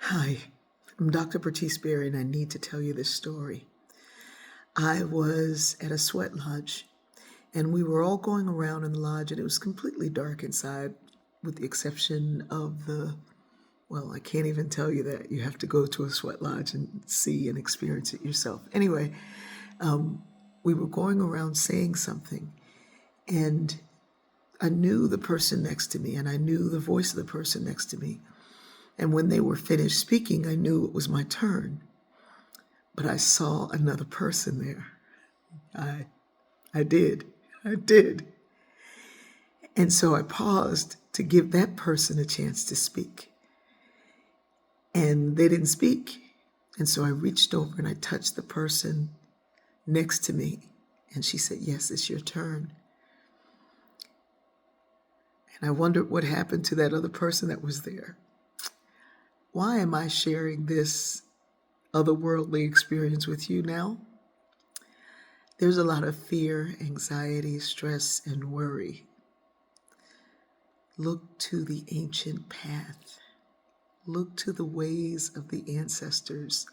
Hi, I'm Dr. Bertice Berry, and I need to tell you this story. I was at a sweat lodge, and we were all going around in the lodge, and it was completely dark inside, with the exception of I can't even tell you that. You have to go to a sweat lodge and see and experience it yourself. Anyway, we were going around saying something, and I knew the person next to me, and I knew the voice of the person next to me. And when they were finished speaking, I knew it was my turn. But I saw another person there. I I did. I did. And so I paused to give that person a chance to speak. And they didn't speak. And so I reached over and I touched the person next to me. And she said, "Yes, it's your turn." And I wondered what happened to that other person that was there. Why am I sharing this otherworldly experience with you now? There's a lot of fear, anxiety, stress, and worry. Look to the ancient path. Look to the ways of the ancestors.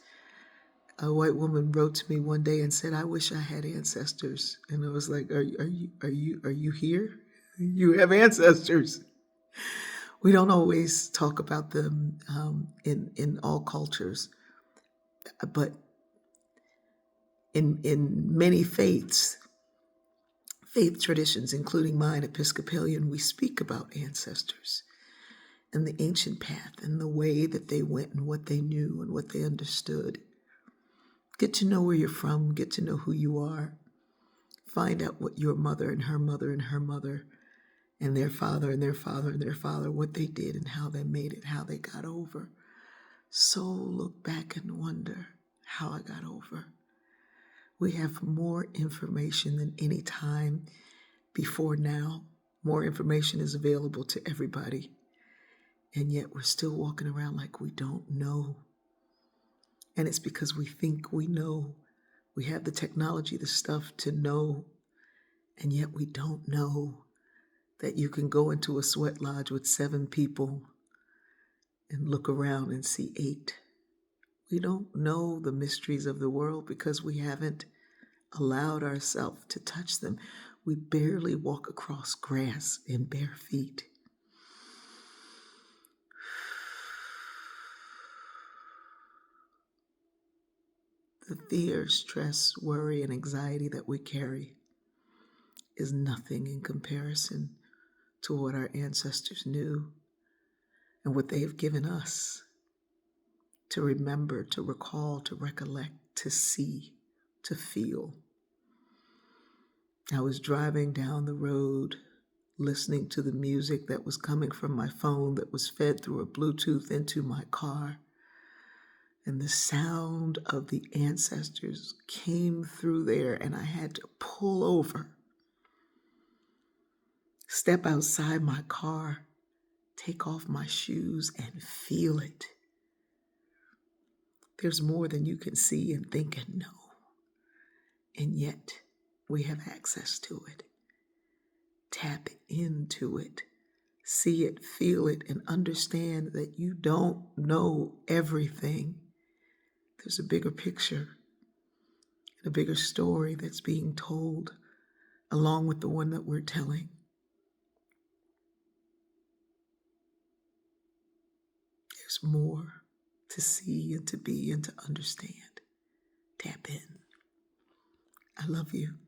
A white woman wrote to me one day and said, "I wish I had ancestors." And I was like, "Are you here? You have ancestors." We don't always talk about them in all cultures, but in many faith traditions, including mine, Episcopalian, we speak about ancestors and the ancient path and the way that they went and what they knew and what they understood. Get to know where you're from, get to know who you are, find out what your mother and her mother and her mother and their father and their father and their father, what they did and how they made it, how they got over. So look back and wonder how I got over. We have more information than any time before now. More information is available to everybody. And yet we're still walking around like we don't know. And it's because we think we know. We have the technology, the stuff to know, and yet we don't know that you can go into a sweat lodge with 7 people and look around and see 8. We don't know the mysteries of the world because we haven't allowed ourselves to touch them. We barely walk across grass in bare feet. The fear, stress, worry, and anxiety that we carry is nothing in comparison to what our ancestors knew and what they have given us to remember, to recall, to recollect, to see, to feel. I was driving down the road, listening to the music that was coming from my phone that was fed through a Bluetooth into my car. And the sound of the ancestors came through there, and I had to pull over, step outside my car, take off my shoes, and feel it. There's more than you can see and think and know. And yet, we have access to it. Tap into it. See it, feel it, and understand that you don't know everything. There's a bigger picture and a bigger story that's being told along with the one that we're telling. There's more to see and to be and to understand. Tap in. I love you.